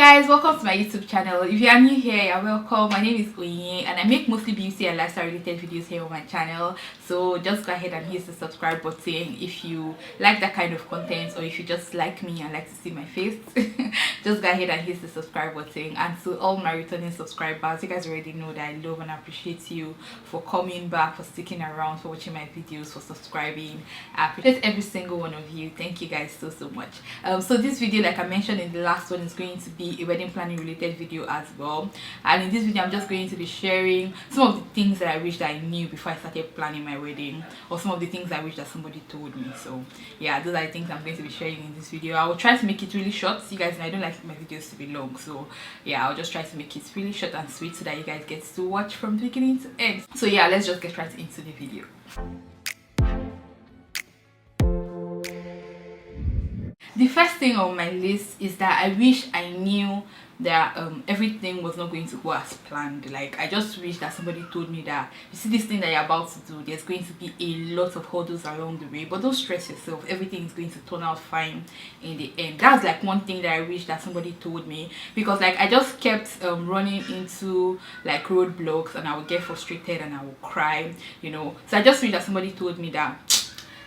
guys, welcome to my YouTube channel. If you are new here, you're welcome. My name is Onye and I make mostly beauty and lifestyle related videos here on my channel. So just go ahead and hit the subscribe button if you like that kind of content, or if you just like me and like to see my face. Just go ahead and hit the subscribe button. And to all my returning subscribers, you guys already know that I love and appreciate you for coming back, for sticking around, for watching my videos, for subscribing. I appreciate every single one of you. Thank you guys so much. So this video, like I mentioned in the last one, is going to be a wedding planning related video as well. And in this video, I'm just going to be sharing some of the things that I wish that I knew before I started planning my wedding, or some of the things I wish that somebody told me. So yeah, those are the things I'm going to be sharing in this video. I will try to make it really short. You guys know I don't like my videos to be long, so yeah, I'll just try to make it really short and sweet so that you guys get to watch from beginning to end. So yeah, let's just get right into the video. The first thing on my list is that I wish I knew that everything was not going to go as planned. Like, I just wish that somebody told me that, you see, this thing that you're about to do, there's going to be a lot of hurdles along the way, but don't stress yourself, everything is going to turn out fine in the end. That's like one thing that I wish that somebody told me, because like I just kept running into like roadblocks, and I would get frustrated and I would cry, you know. So I just wish that somebody told me that,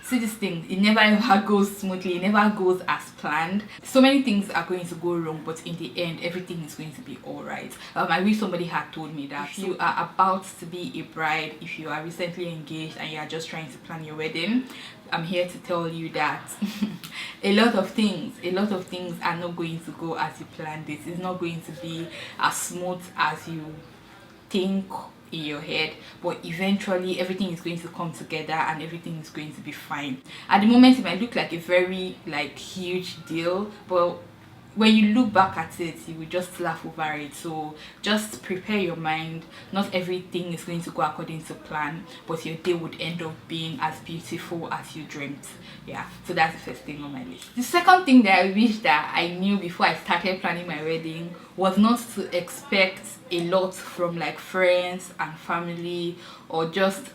see, this thing, it never ever goes smoothly, it never goes as planned. So many things are going to go wrong, but in the end everything is going to be all right. I wish somebody had told me that. If you are about to be a bride, if you are recently engaged and you are just trying to plan your wedding, I'm here to tell you that a lot of things are not going to go as you planned it. It's not going to be as smooth as you think in your head, but eventually everything is going to come together and everything is going to be fine. At the moment it might look like a very huge deal, but when you look back at it, you will just laugh over it. So just prepare your mind. Not everything is going to go according to plan, but your day would end up being as beautiful as you dreamt. Yeah, so that's the first thing on my list. The second thing that I wish that I knew before I started planning my wedding was not to expect a lot from like friends and family, or just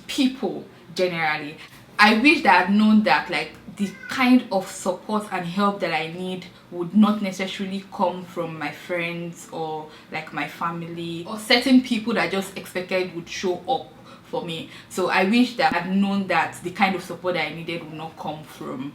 people generally. I wish that I'd known that like the kind of support and help that I need would not necessarily come from my friends or like my family, or certain people that I just expected would show up for me. So I wish that I'd known that the kind of support that I needed would not come from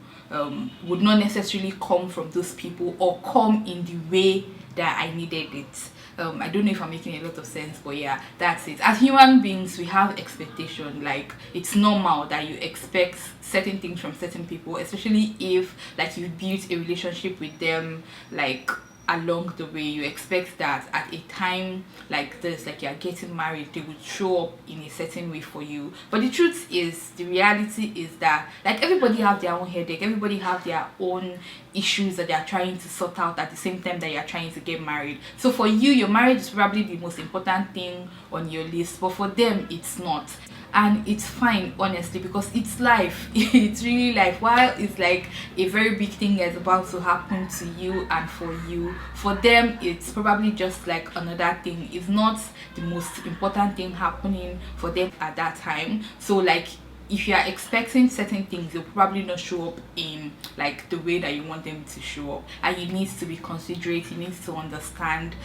would not necessarily come from those people, or come in the way that I needed it. I don't know if I'm making a lot of sense, but yeah, that's it. As human beings, we have expectation. Like, it's normal that you expect certain things from certain people, especially if like you built a relationship with them like along the way. You expect that at a time like this, like you're getting married, they would show up in a certain way for you. But the truth is, the reality is that like everybody have their own headache, everybody have their own issues that they are trying to sort out at the same time that you're trying to get married. So for you, your marriage is probably the most important thing on your list, but for them it's not. And it's fine, honestly, because it's life. It's really life. While it's like a very big thing that's about to happen to you and for you, for them it's probably just like another thing. It's not the most important thing happening for them at that time. So like, if you are expecting certain things, they'll probably not show up in like the way that you want them to show up. And you need to be considerate, you need to understand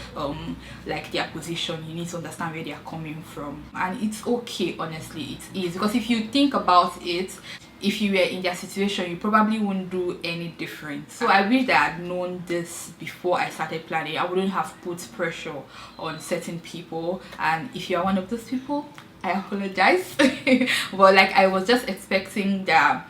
like their position, you need to understand where they are coming from. And it's okay, honestly, it is. Because if you think about it, if you were in their situation, you probably wouldn't do any different. So I wish that I had known this before I started planning. I wouldn't have put pressure on certain people. And if you are one of those people, I apologize. But like, I was just expecting that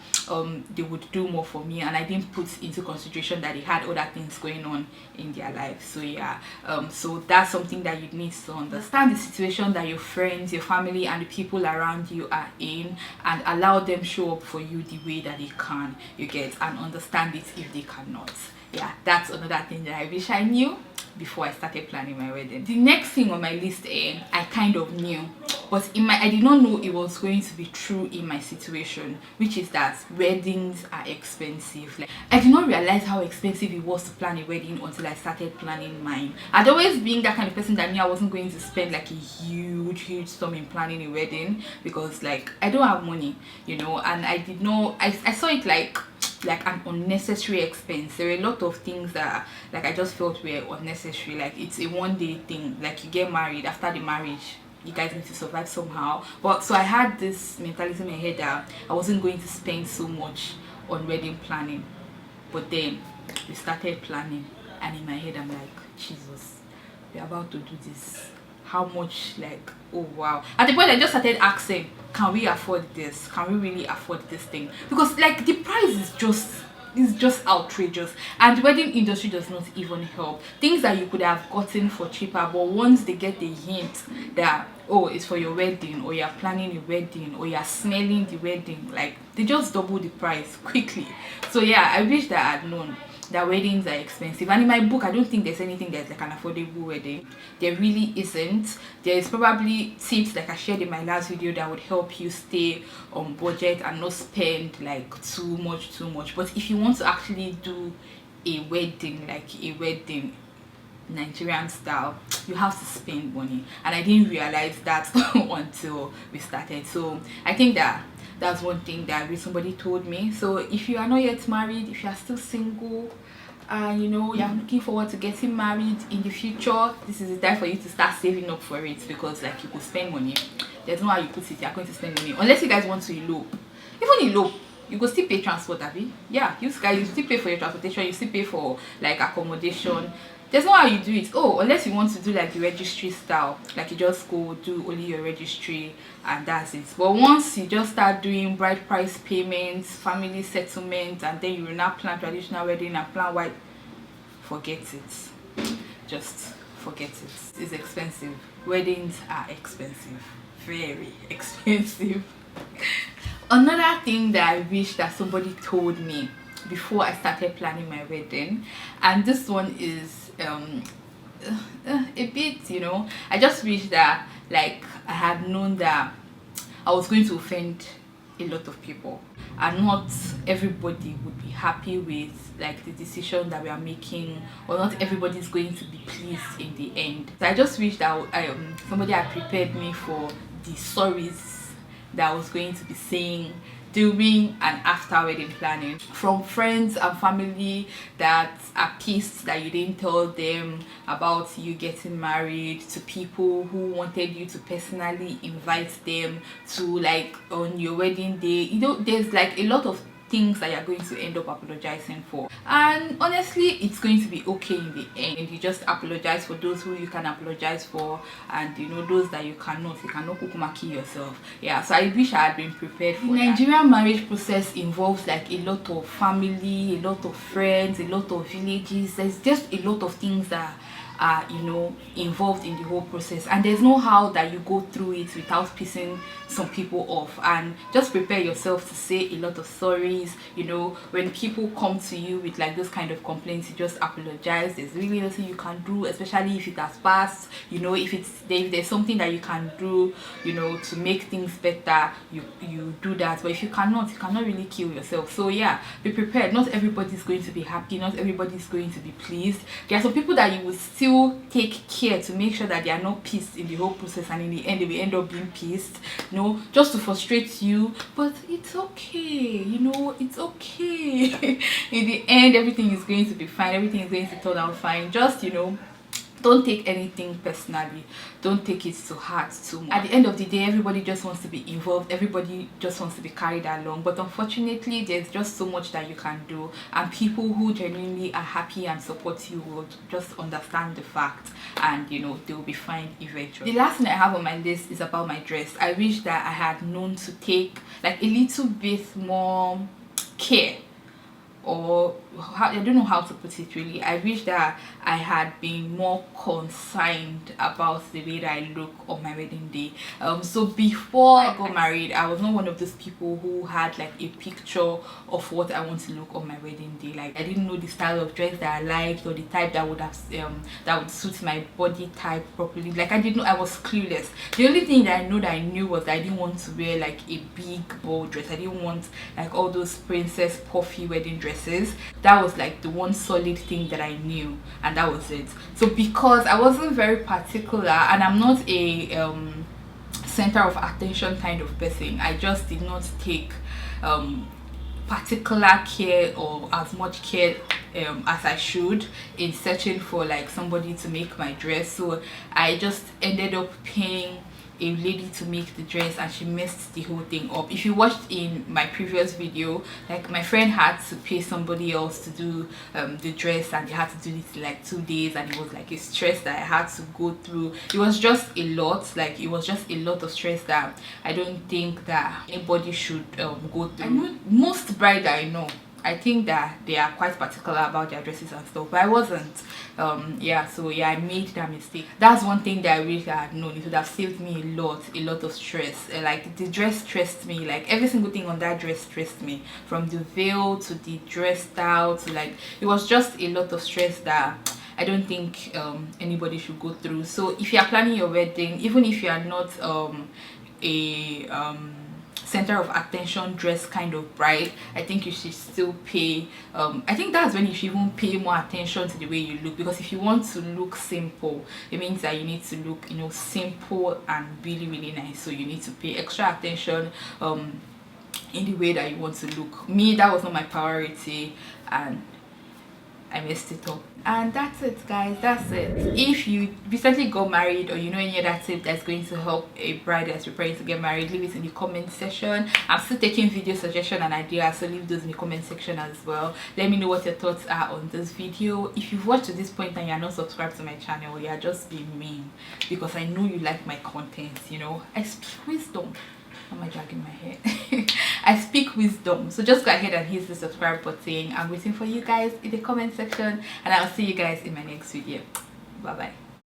they would do more for me, and I didn't put into consideration that they had other things going on in their life. So yeah, so that's something that you need to understand the situation that your friends, your family, and the people around you are in, and allow them show up for you the way that they can, you get, and understand it if they cannot. Yeah, that's another thing that I wish I knew before I started planning my wedding. The next thing on my list, I kind of knew, but I did not know it was going to be true in my situation, which is that weddings are expensive. Like, I did not realize how expensive it was to plan a wedding until I started planning mine. I'd always been that kind of person that knew I wasn't going to spend like a huge sum in planning a wedding, because like I don't have money, you know. And I saw it like like an unnecessary expense. There were a lot of things that like I just felt were unnecessary. Like it's a one day thing, like you get married, after the marriage you guys need to survive somehow. But so I had this mentality in my head that I wasn't going to spend so much on wedding planning. But then we started planning, and in my head I'm like, Jesus, we're about to do this. How much? Like, oh wow. At the point I just started asking, can we afford this? Can we really afford this thing? Because like the price is just outrageous, and the wedding industry does not even help. Things that you could have gotten for cheaper, but once they get the hint that, oh, it's for your wedding, or you're planning a wedding, or you're smelling the wedding, like they just double the price quickly. So yeah, I wish that I'd known that weddings are expensive. And in my book I don't think there's anything that's like an affordable wedding. There really isn't. There is probably tips like I shared in my last video that would help you stay on budget and not spend like too much. But if you want to actually do a wedding, like a wedding Nigerian style, you have to spend money, and I didn't realize that until we started. So I think that's one thing that somebody told me. So if you are not yet married, if you are still single, and you know you're looking forward to getting married in the future, this is the time for you to start saving up for it, because like you could spend money. There's no how you put it, you're going to spend money unless you guys want to elope. Even elope, you go still pay transport, Abby. Yeah, you guys, you still pay for your transportation, you still pay for like accommodation. There's no how you do it. Oh, unless you want to do like the registry style, like you just go do only your registry and that's it. But once you just start doing bride price payments, family settlement, and then you will now plan traditional wedding and plan white, forget it. Just forget it. It's expensive. Weddings are expensive, very expensive. Another thing that I wish that somebody told me before I started planning my wedding, and this one is a bit, you know, I just wish that like I had known that I was going to offend a lot of people, and not everybody would be happy with like the decision that we are making, or not everybody is going to be pleased in the end. So I just wish that somebody had prepared me for the stories that I was going to be saying during and after wedding planning, from friends and family that are pissed that you didn't tell them about you getting married, to people who wanted you to personally invite them to like on your wedding day. You know, there's like a lot of things that you're going to end up apologizing for, and honestly it's going to be okay in the end. You just apologize for those who you can apologize for, and you know those that you cannot kukumaki yourself. Yeah, so I wish I had been prepared for that. Nigerian marriage process involves like a lot of family, a lot of friends, a lot of villages. There's just a lot of things that are, you know, involved in the whole process, and there's no how that you go through it without pissing some people off. And just prepare yourself to say a lot of sorries. You know, when people come to you with like those kind of complaints, you just apologize. There's really nothing you can do, especially if it has passed. You know, if there's something that you can do, you know, to make things better, you do that. But if you cannot really kill yourself. So yeah, be prepared. Not everybody's going to be happy, not everybody's going to be pleased. There are some people that you will still take care to make sure that they are not pissed in the whole process, and in the end they will end up being pissed, you know, just to frustrate you. But it's okay, you know, it's okay. In the end everything is going to be fine, everything is going to turn out fine. Just, you know, don't take anything personally, don't take it to heart too much. At the end of the day, everybody just wants to be involved, everybody just wants to be carried along, but unfortunately there's just so much that you can do, and people who genuinely are happy and support you will just understand the fact, and you know, they will be fine eventually. The last thing I have on my list is about my dress. I wish that I had known to take like a little bit more care, or I don't know how to put it really. I wish that I had been more concerned about the way that I look on my wedding day. So before I got married, I was not one of those people who had like a picture of what I want to look on my wedding day. Like I didn't know the style of dress that I liked, or the type that would have that would suit my body type properly. Like I didn't know, I was clueless. The only thing that I knew was that I didn't want to wear like a big bold dress. I didn't want like all those princess puffy wedding dresses. That was like the one solid thing that I knew, and that was it. So because I wasn't very particular, and I'm not a center of attention kind of person, I just did not take particular care or as much care as I should in searching for like somebody to make my dress. So I just ended up paying a lady to make the dress, and she messed the whole thing up. If you watched in my previous video, like my friend had to pay somebody else to do the dress, and they had to do it in like 2 days, and it was like a stress that I had to go through. It was just a lot, like it was just a lot of stress that I don't think that anybody should go through. I know most brides I know, I think that they are quite particular about their dresses and stuff, but I wasn't. Yeah, so yeah, I made that mistake. That's one thing that I wish I had known. It would have saved me a lot of stress. Like the dress stressed me, like every single thing on that dress stressed me, from the veil to the dress style to like, it was just a lot of stress that I don't think anybody should go through. So if you are planning your wedding, even if you are not a center of attention dress kind of bride, I think you should still pay. I think that's when you should even pay more attention to the way you look, because if you want to look simple, it means that you need to look, you know, simple and really nice. So you need to pay extra attention in the way that you want to look. Me, that was not my priority, and I messed it up. And that's it, guys. That's it. If you recently got married, or you know any other tip that's going to help a bride that's preparing to get married, leave it in the comment section. I'm still taking video suggestion and ideas, so leave those in the comment section as well. Let me know what your thoughts are on this video. If you've watched to this point and you're not subscribed to my channel, you're just being mean, because I know you like my content. You know, I speak wisdom. Am I dragging my hair? I speak wisdom. So just go ahead and hit the subscribe button. I'm waiting for you guys in the comment section, and I'll see you guys in my next video. Bye bye.